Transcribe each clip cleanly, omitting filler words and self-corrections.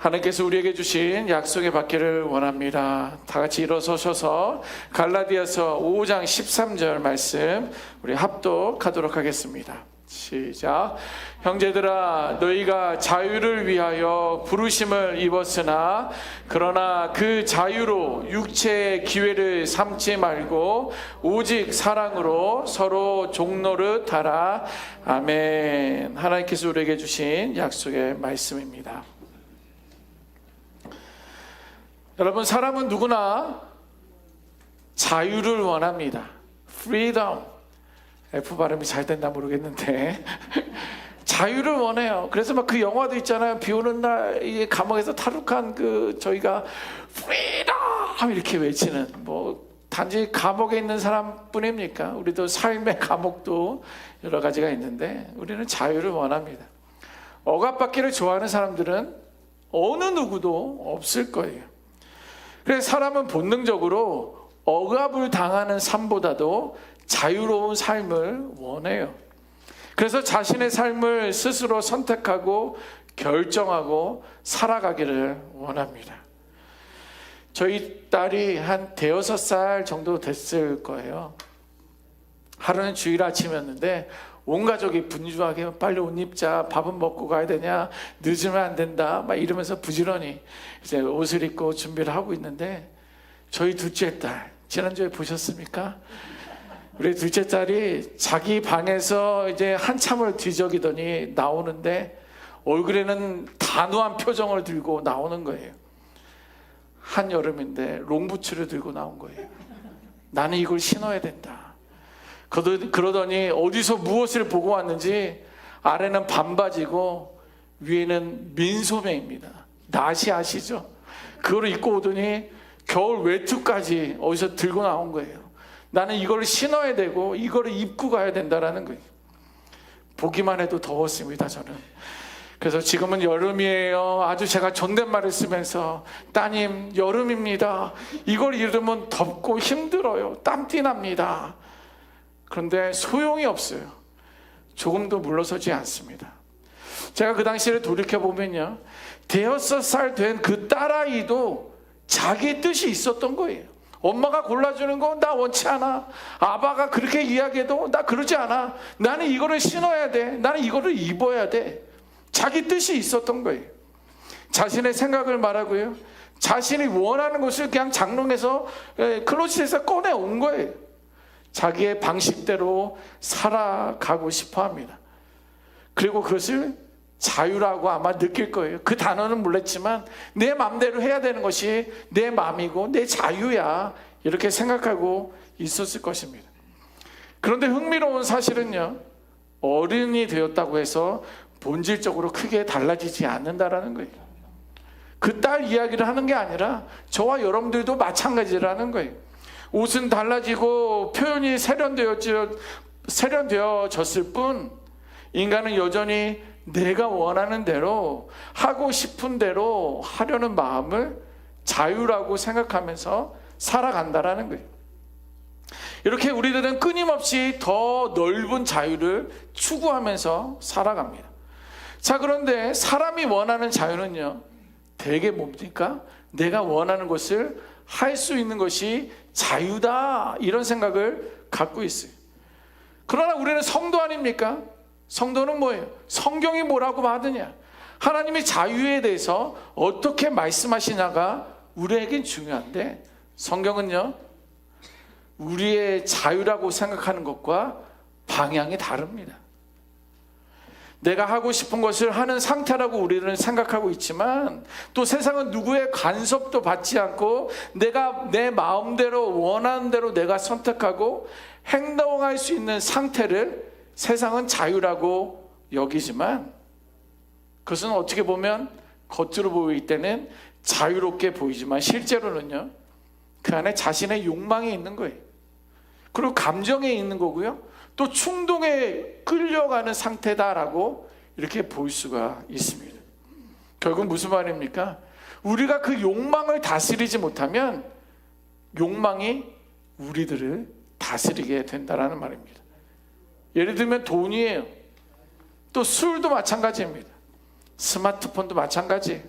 하나님께서 우리에게 주신 약속의 받기를 원합니다. 다 같이 일어서셔서 갈라디아서 5장 13절 말씀 우리 합독하도록 하겠습니다. 시작. 형제들아, 너희가 자유를 위하여 부르심을 입었으나 그러나 그 자유로 육체의 기회를 삼지 말고 오직 사랑으로 서로 종노릇 하라. 아멘. 하나님께서 우리에게 주신 약속의 말씀입니다. 여러분, 사람은 누구나 자유를 원합니다. freedom. F 발음이 잘 됐나 모르겠는데 자유를 원해요. 그래서 막 그 영화도 있잖아요. 비 오는 날 이 감옥에서 탈옥한 저희가 freedom 이렇게 외치는, 뭐 단지 감옥에 있는 사람뿐입니까? 우리도 삶의 감옥도 여러 가지가 있는데 우리는 자유를 원합니다. 억압받기를 좋아하는 사람들은 어느 누구도 없을 거예요. 그래서 사람은 본능적으로 억압을 당하는 삶보다도 자유로운 삶을 원해요. 그래서 자신의 삶을 스스로 선택하고 결정하고 살아가기를 원합니다. 저희 딸이 한 5살 정도 됐을 거예요. 하루는 주일 아침이었는데 온 가족이 분주하게 빨리 옷 입자, 밥은 먹고 가야 되냐, 늦으면 안 된다 막 이러면서 부지런히 이제 옷을 입고 준비를 하고 있는데, 저희 둘째 딸, 지난주에 보셨습니까? 우리 둘째 딸이 자기 방에서 이제 한참을 뒤적이더니 나오는데 얼굴에는 단호한 표정을 들고 나오는 거예요. 한여름인데 롱부츠를 들고 나온 거예요. 나는 이걸 신어야 된다. 그러더니 어디서 무엇을 보고 왔는지 아래는 반바지고 위에는 민소매입니다. 나시 아시죠? 그걸 입고 오더니 겨울 외투까지 어디서 들고 나온 거예요. 나는 이걸 신어야 되고 이거를 입고 가야 된다라는 거예요. 보기만 해도 더웠습니다, 저는. 그래서 지금은 여름이에요. 아주 제가 존댓말을 쓰면서 따님 여름입니다. 이걸 입으면 덥고 힘들어요. 땀띠 납니다. 그런데 소용이 없어요. 조금도 물러서지 않습니다. 제가 그 당시를 돌이켜보면요, 5살 된 그 딸아이도 자기 뜻이 있었던 거예요. 엄마가 골라주는 거 나 원치 않아. 아빠가 그렇게 이야기해도 나 그러지 않아. 나는 이거를 신어야 돼. 나는 이거를 입어야 돼. 자기 뜻이 있었던 거예요. 자신의 생각을 말하고요, 자신이 원하는 것을 그냥 장롱에서 클로zet에서 꺼내온 거예요. 자기의 방식대로 살아가고 싶어 합니다. 그리고 그것을 자유라고 아마 느낄 거예요. 그 단어는 몰랐지만 내 마음대로 해야 되는 것이 내 마음이고 내 자유야, 이렇게 생각하고 있었을 것입니다. 그런데 흥미로운 사실은요, 어른이 되었다고 해서 본질적으로 크게 달라지지 않는다라는 거예요. 그 딸 이야기를 하는 게 아니라 저와 여러분들도 마찬가지라는 거예요. 옷은 달라지고 표현이 세련되어졌을 뿐 인간은 여전히 내가 원하는 대로 하고 싶은 대로 하려는 마음을 자유라고 생각하면서 살아간다라는 거예요. 이렇게 우리들은 끊임없이 더 넓은 자유를 추구하면서 살아갑니다. 자, 그런데 사람이 원하는 자유는요, 대개 뭡니까? 내가 원하는 것을 할 수 있는 것이 자유다, 이런 생각을 갖고 있어요. 그러나 우리는 성도 아닙니까? 성도는 뭐예요? 성경이 뭐라고 하느냐, 하나님이 자유에 대해서 어떻게 말씀하시냐가 우리에겐 중요한데, 성경은요, 우리의 자유라고 생각하는 것과 방향이 다릅니다. 내가 하고 싶은 것을 하는 상태라고 우리는 생각하고 있지만, 또 세상은 누구의 간섭도 받지 않고 내가 내 마음대로 원하는 대로 내가 선택하고 행동할 수 있는 상태를 세상은 자유라고 여기지만, 그것은 어떻게 보면 겉으로 보일 때는 자유롭게 보이지만 실제로는요, 그 안에 자신의 욕망이 있는 거예요. 그리고 감정에 있는 거고요, 또 충동에 끌려가는 상태다라고 이렇게 볼 수가 있습니다. 결국 무슨 말입니까? 우리가 그 욕망을 다스리지 못하면 욕망이 우리들을 다스리게 된다라는 말입니다. 예를 들면 돈이에요. 또 술도 마찬가지입니다. 스마트폰도 마찬가지예요.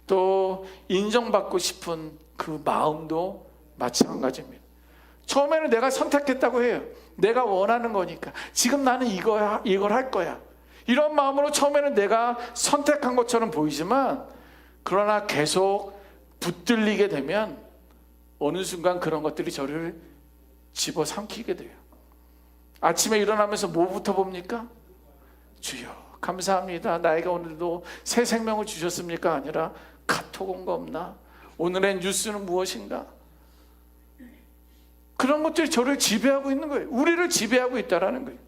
또 인정받고 싶은 그 마음도 마찬가지입니다. 처음에는 내가 선택했다고 해요. 내가 원하는 거니까. 지금 나는 이걸 할 거야. 이런 마음으로 처음에는 내가 선택한 것처럼 보이지만, 그러나 계속 붙들리게 되면 어느 순간 그런 것들이 저를 집어삼키게 돼요. 아침에 일어나면서 뭐부터 봅니까? 주여 감사합니다, 나에게 오늘도 새 생명을 주셨습니까? 아니라 카톡 온 거 없나? 오늘의 뉴스는 무엇인가? 그런 것들이 저를 지배하고 있는 거예요. 우리를 지배하고 있다라는 거예요.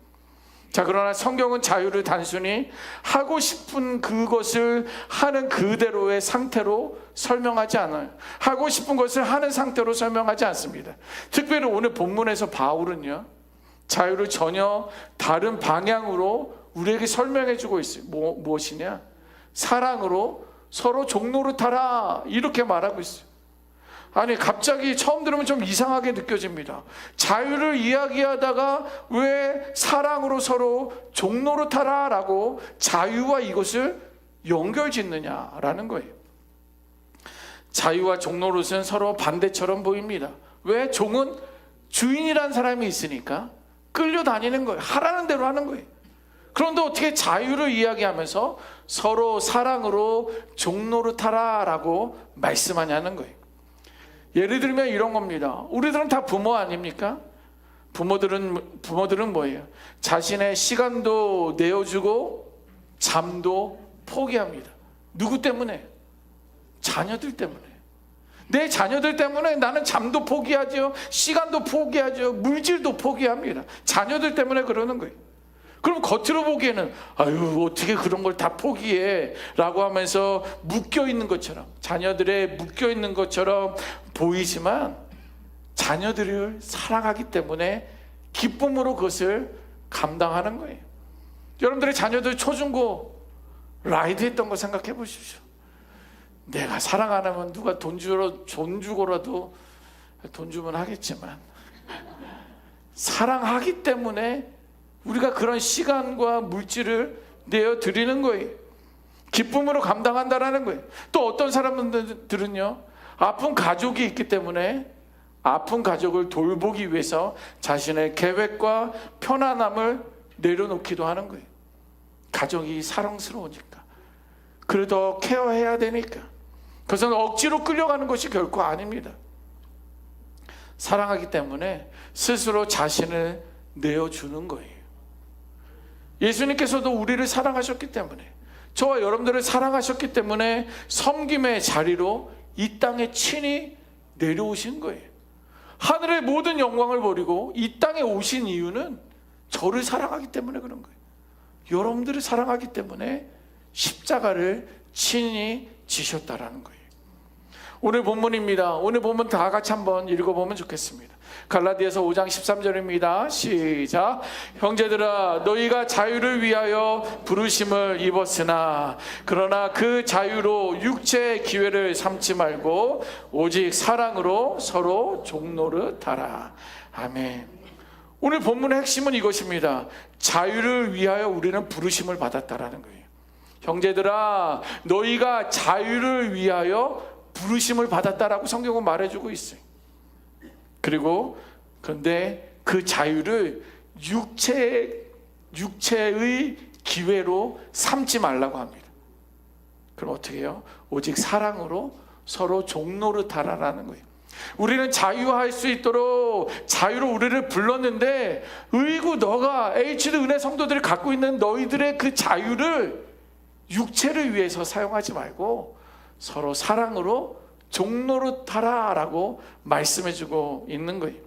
자, 그러나 성경은 자유를 단순히 하고 싶은 그것을 하는 그대로의 상태로 설명하지 않아요. 하고 싶은 것을 하는 상태로 설명하지 않습니다. 특별히 오늘 본문에서 바울은요, 자유를 전혀 다른 방향으로 우리에게 설명해 주고 있어요. 무엇이냐? 사랑으로 서로 종노릇하라, 이렇게 말하고 있어요. 아니, 갑자기 처음 들으면 좀 이상하게 느껴집니다. 자유를 이야기하다가 왜 사랑으로 서로 종노릇하라 라고 자유와 이것을 연결짓느냐라는 거예요. 자유와 종노릇은 서로 반대처럼 보입니다. 왜? 종은 주인이라는 사람이 있으니까 끌려다니는 거예요. 하라는 대로 하는 거예요. 그런데 어떻게 자유를 이야기하면서 서로 사랑으로 종노릇하라 라고 말씀하냐는 거예요. 예를 들면 이런 겁니다. 우리들은 다 부모 아닙니까? 부모들은 뭐예요? 자신의 시간도 내어주고 잠도 포기합니다. 누구 때문에? 자녀들 때문에. 내 자녀들 때문에 나는 잠도 포기하죠, 시간도 포기하죠, 물질도 포기합니다. 자녀들 때문에 그러는 거예요. 그럼 겉으로 보기에는 아유, 어떻게 그런 걸 다 포기해 라고 하면서 묶여있는 것처럼, 자녀들의 묶여있는 것처럼 보이지만, 자녀들을 사랑하기 때문에 기쁨으로 그것을 감당하는 거예요. 여러분들의 자녀들 초중고 라이드 했던 거 생각해 보십시오. 내가 사랑 안 하면 누가 돈 주고라도 돈 주면 하겠지만, 사랑하기 때문에 우리가 그런 시간과 물질을 내어드리는 거예요. 기쁨으로 감당한다라는 거예요. 또 어떤 사람들은요, 아픈 가족이 있기 때문에 아픈 가족을 돌보기 위해서 자신의 계획과 편안함을 내려놓기도 하는 거예요. 가족이 사랑스러우니까, 그래도 케어해야 되니까. 그것은 억지로 끌려가는 것이 결코 아닙니다. 사랑하기 때문에 스스로 자신을 내어주는 거예요. 예수님께서도 우리를 사랑하셨기 때문에, 저와 여러분들을 사랑하셨기 때문에 섬김의 자리로 이 땅에 친히 내려오신 거예요. 하늘의 모든 영광을 버리고 이 땅에 오신 이유는 저를 사랑하기 때문에 그런 거예요. 여러분들을 사랑하기 때문에 십자가를 친히 지셨다라는 거예요. 오늘 본문입니다. 오늘 본문 다 같이 한번 읽어보면 좋겠습니다. 갈라디아서 5장 13절입니다. 시작. 형제들아, 너희가 자유를 위하여 부르심을 입었으나 그러나 그 자유로 육체의 기회를 삼지 말고 오직 사랑으로 서로 종노릇하라. 아멘. 오늘 본문의 핵심은 이것입니다. 자유를 위하여 우리는 부르심을 받았다라는 거예요. 형제들아, 너희가 자유를 위하여 부르심을 받았다라고 성경은 말해주고 있어요. 그리고 그런데 그 자유를 육체의 기회로 삼지 말라고 합니다. 그럼 어떻게 해요? 오직 사랑으로 서로 종노릇하라라는 거예요. 우리는 자유할 수 있도록 자유로 우리를 불렀는데, 의구 너가 H드 은혜 성도들이 갖고 있는 너희들의 그 자유를 육체를 위해서 사용하지 말고 서로 사랑으로 종노릇하라라고 말씀해주고 있는 거예요.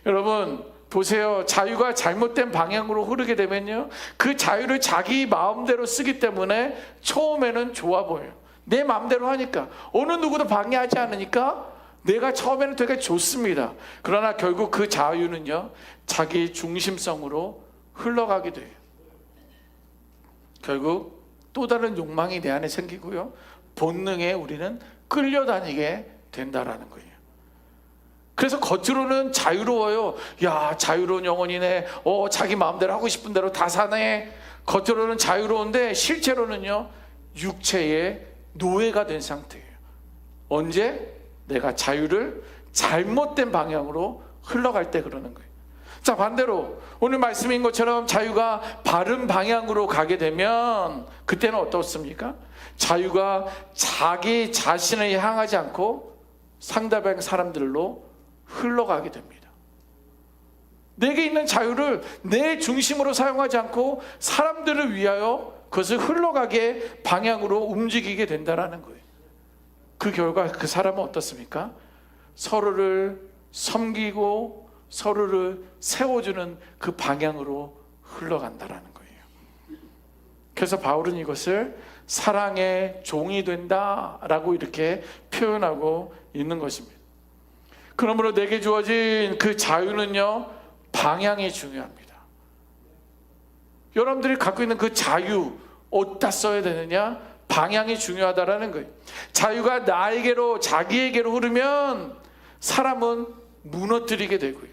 여러분 보세요. 자유가 잘못된 방향으로 흐르게 되면요, 그 자유를 자기 마음대로 쓰기 때문에 처음에는 좋아 보여요. 내 마음대로 하니까, 어느 누구도 방해하지 않으니까 내가 처음에는 되게 좋습니다. 그러나 결국 그 자유는요, 자기 중심성으로 흘러가게 돼요. 결국 또 다른 욕망이 내 안에 생기고요, 본능에 우리는 끌려다니게 된다라는 거예요. 그래서 겉으로는 자유로워요. 야, 자유로운 영혼이네. 자기 마음대로 하고 싶은 대로 다 사네. 겉으로는 자유로운데 실제로는요, 육체의 노예가 된 상태예요. 언제? 내가 자유를 잘못된 방향으로 흘러갈 때 그러는 거예요. 자, 반대로 오늘 말씀인 것처럼 자유가 바른 방향으로 가게 되면 그때는 어떻습니까? 자유가 자기 자신을 향하지 않고 상대방 사람들로 흘러가게 됩니다. 내게 있는 자유를 내 중심으로 사용하지 않고 사람들을 위하여 그것을 흘러가게 방향으로 움직이게 된다는 거예요. 그 결과 그 사람은 어떻습니까? 서로를 섬기고 서로를 세워주는 그 방향으로 흘러간다는 거예요. 그래서 바울은 이것을 사랑의 종이 된다라고 이렇게 표현하고 있는 것입니다. 그러므로 내게 주어진 그 자유는요, 방향이 중요합니다. 여러분들이 갖고 있는 그 자유 어디다 써야 되느냐? 방향이 중요하다라는 거예요. 자유가 나에게로, 자기에게로 흐르면 사람은 무너뜨리게 되고요,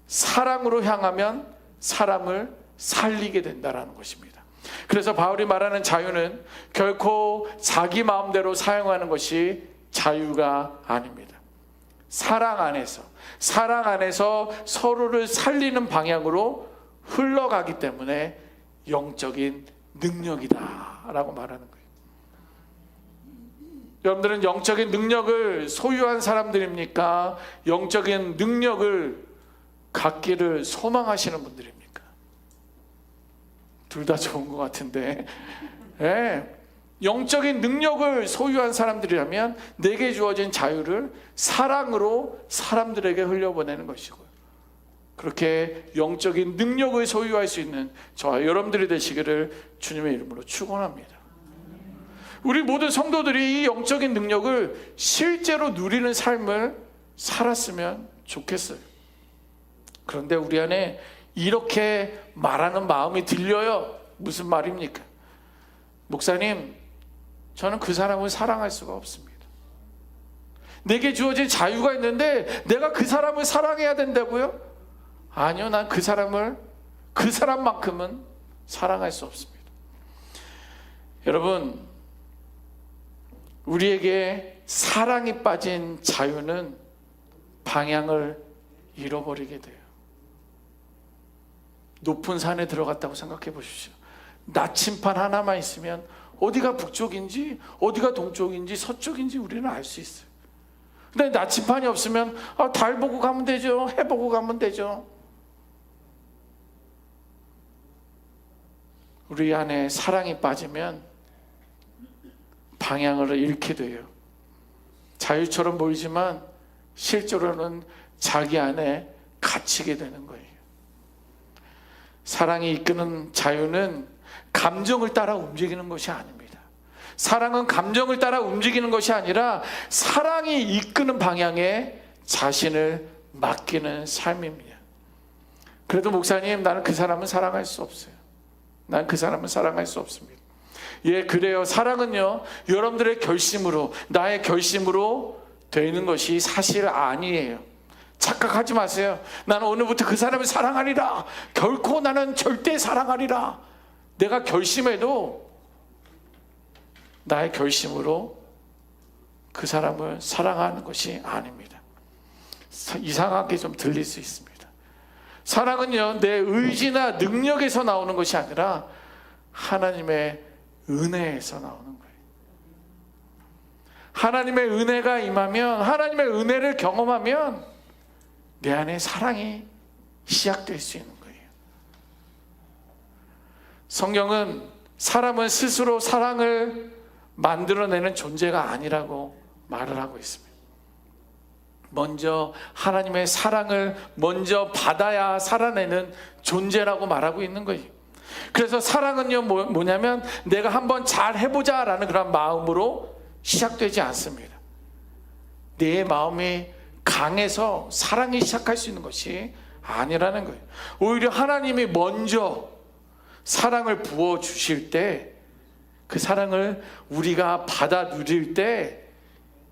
사랑으로 향하면 사람을 살리게 된다는 것입니다. 그래서 바울이 말하는 자유는 결코 자기 마음대로 사용하는 것이 자유가 아닙니다. 사랑 안에서 서로를 살리는 방향으로 흘러가기 때문에 영적인 능력이다라고 말하는 거예요. 여러분들은 영적인 능력을 소유한 사람들입니까? 영적인 능력을 갖기를 소망하시는 분들입니까? 둘 다 좋은 것 같은데, 네. 영적인 능력을 소유한 사람들이라면 내게 주어진 자유를 사랑으로 사람들에게 흘려보내는 것이고요, 그렇게 영적인 능력을 소유할 수 있는 저와 여러분들이 되시기를 주님의 이름으로 축원합니다. 우리 모든 성도들이 이 영적인 능력을 실제로 누리는 삶을 살았으면 좋겠어요. 그런데 우리 안에 이렇게 말하는 마음이 들려요. 무슨 말입니까? 목사님, 저는 그 사람을 사랑할 수가 없습니다. 내게 주어진 자유가 있는데 내가 그 사람을 사랑해야 된다고요? 아니요, 난 그 사람만큼은 사랑할 수 없습니다. 여러분, 우리에게 사랑이 빠진 자유는 방향을 잃어버리게 돼요. 높은 산에 들어갔다고 생각해 보십시오. 나침반 하나만 있으면 어디가 북쪽인지 어디가 동쪽인지 서쪽인지 우리는 알 수 있어요. 근데 나침반이 없으면 달 보고 가면 되죠, 해 보고 가면 되죠. 우리 안에 사랑이 빠지면 방향을 잃게 돼요. 자유처럼 보이지만 실제로는 자기 안에 갇히게 되는 거예요. 사랑이 이끄는 자유는 감정을 따라 움직이는 것이 아닙니다. 사랑은 감정을 따라 움직이는 것이 아니라 사랑이 이끄는 방향에 자신을 맡기는 삶입니다. 그래도 목사님, 나는 그 사람은 사랑할 수 없어요. 난 그 사람은 사랑할 수 없습니다. 예, 그래요. 사랑은요, 여러분들의 결심으로, 나의 결심으로 되는 것이 사실 아니에요. 착각하지 마세요. 나는 오늘부터 그 사람을 사랑하리라. 결코 나는 절대 사랑하리라. 내가 결심해도 나의 결심으로 그 사람을 사랑하는 것이 아닙니다. 이상하게 좀 들릴 수 있습니다. 사랑은요, 내 의지나 능력에서 나오는 것이 아니라 하나님의 은혜에서 나오는 거예요. 하나님의 은혜가 임하면, 하나님의 은혜를 경험하면 내 안에 사랑이 시작될 수 있는 거예요. 성경은 사람은 스스로 사랑을 만들어내는 존재가 아니라고 말을 하고 있습니다. 먼저 하나님의 사랑을 먼저 받아야 살아내는 존재라고 말하고 있는 거예요. 그래서 사랑은요, 뭐냐면 내가 한번 잘 해보자 라는 그런 마음으로 시작되지 않습니다. 내 마음이 강해서 사랑이 시작할 수 있는 것이 아니라는 거예요. 오히려 하나님이 먼저 사랑을 부어주실 때, 그 사랑을 우리가 받아 누릴 때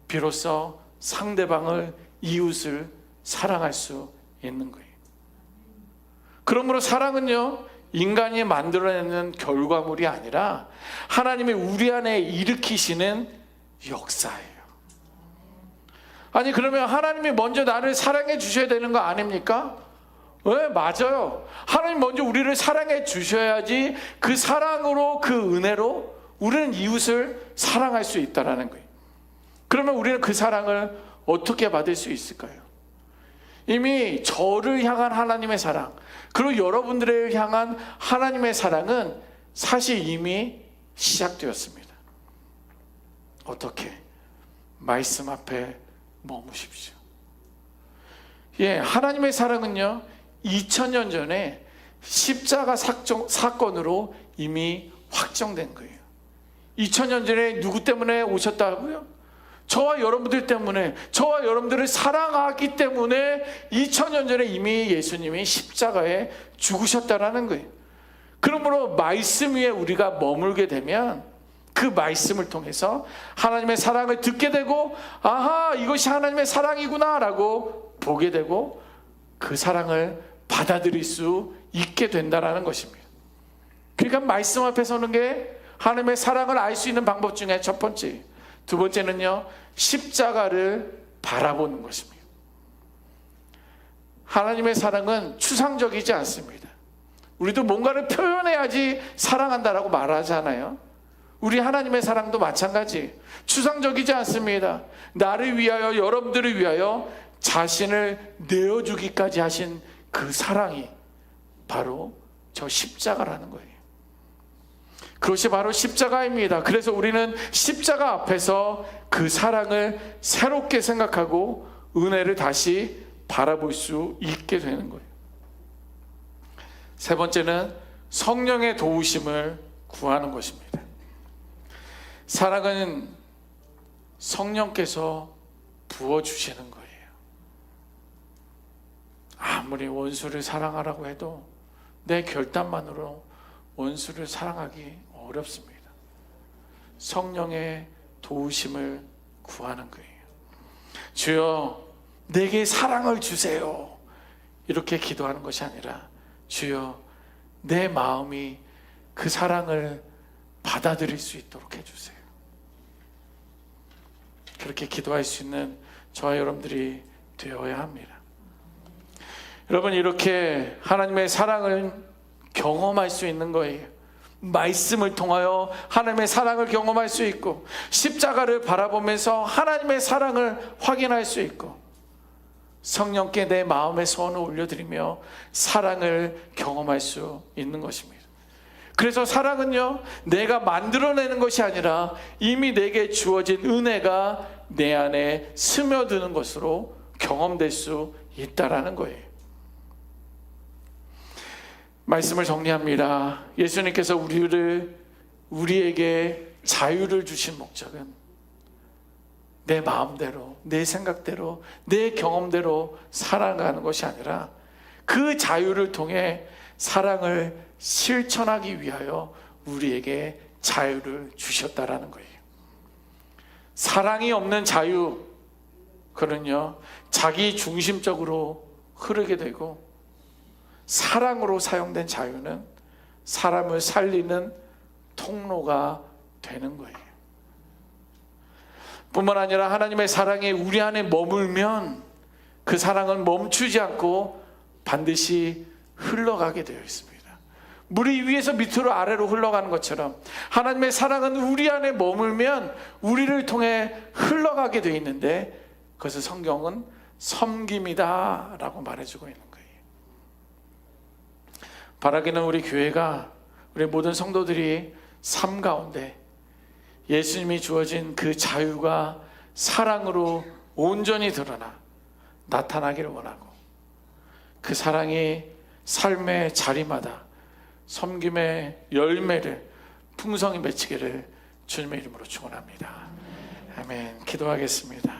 비로소 상대방을, 이웃을 사랑할 수 있는 거예요. 그러므로 사랑은요, 인간이 만들어내는 결과물이 아니라 하나님이 우리 안에 일으키시는 역사예요. 아니 그러면 하나님이 먼저 나를 사랑해 주셔야 되는 거 아닙니까? 네, 맞아요. 하나님 먼저 우리를 사랑해 주셔야지 그 사랑으로, 그 은혜로 우리는 이웃을 사랑할 수 있다는 거예요. 그러면 우리는 그 사랑을 어떻게 받을 수 있을까요? 이미 저를 향한 하나님의 사랑, 그리고 여러분들을 향한 하나님의 사랑은 사실 이미 시작되었습니다. 어떻게? 말씀 앞에 머무십시오. 하나님의 사랑은요 2000년 전에 십자가 사건으로 이미 확정된 거예요. 2000년 전에 누구 때문에 오셨다고요? 저와 여러분들 때문에, 저와 여러분들을 사랑하기 때문에 2000년 전에 이미 예수님이 십자가에 죽으셨다라는 거예요. 그러므로 말씀 위에 우리가 머물게 되면 그 말씀을 통해서 하나님의 사랑을 듣게 되고, 아하, 이것이 하나님의 사랑이구나 라고 보게 되고 그 사랑을 받아들일 수 있게 된다는 것입니다. 그러니까 말씀 앞에 서는 게 하나님의 사랑을 알 수 있는 방법 중에 첫 번째. 두 번째는요, 십자가를 바라보는 것입니다. 하나님의 사랑은 추상적이지 않습니다. 우리도 뭔가를 표현해야지 사랑한다라고 말하잖아요. 우리 하나님의 사랑도 마찬가지. 추상적이지 않습니다. 나를 위하여, 여러분들을 위하여 자신을 내어주기까지 하신 그 사랑이 바로 저 십자가라는 거예요. 그것이 바로 십자가입니다. 그래서 우리는 십자가 앞에서 그 사랑을 새롭게 생각하고 은혜를 다시 바라볼 수 있게 되는 거예요. 세 번째는 성령의 도우심을 구하는 것입니다. 사랑은 성령께서 부어주시는 거예요. 아무리 원수를 사랑하라고 해도 내 결단만으로 원수를 사랑하기 어렵습니다. 성령의 도우심을 구하는 거예요. 주여 내게 사랑을 주세요, 이렇게 기도하는 것이 아니라 주여 내 마음이 그 사랑을 받아들일 수 있도록 해주세요. 그렇게 기도할 수 있는 저와 여러분들이 되어야 합니다. 여러분, 이렇게 하나님의 사랑을 경험할 수 있는 거예요. 말씀을 통하여 하나님의 사랑을 경험할 수 있고, 십자가를 바라보면서 하나님의 사랑을 확인할 수 있고, 성령께 내 마음의 소원을 올려드리며 사랑을 경험할 수 있는 것입니다. 그래서 사랑은요, 내가 만들어내는 것이 아니라 이미 내게 주어진 은혜가 내 안에 스며드는 것으로 경험될 수 있다라는 거예요. 말씀을 정리합니다. 예수님께서 우리에게 자유를 주신 목적은 내 마음대로, 내 생각대로, 내 경험대로 살아가는 것이 아니라 그 자유를 통해 사랑을 실천하기 위하여 우리에게 자유를 주셨다라는 거예요. 사랑이 없는 자유, 그는요 자기 중심적으로 흐르게 되고, 사랑으로 사용된 자유는 사람을 살리는 통로가 되는 거예요. 뿐만 아니라 하나님의 사랑이 우리 안에 머물면 그 사랑은 멈추지 않고 반드시 흘러가게 되어 있습니다. 물이 위에서 밑으로 아래로 흘러가는 것처럼 하나님의 사랑은 우리 안에 머물면 우리를 통해 흘러가게 되어 있는데, 그것을 성경은 섬김이다 라고 말해주고 있는 거예요. 바라기는 우리 교회가, 우리 모든 성도들이 삶 가운데 예수님이 주어진 그 자유가 사랑으로 온전히 드러나 나타나기를 원하고, 그 사랑이 삶의 자리마다 섬김의 열매를 풍성히 맺히기를 주님의 이름으로 축원합니다. 아멘. 기도하겠습니다.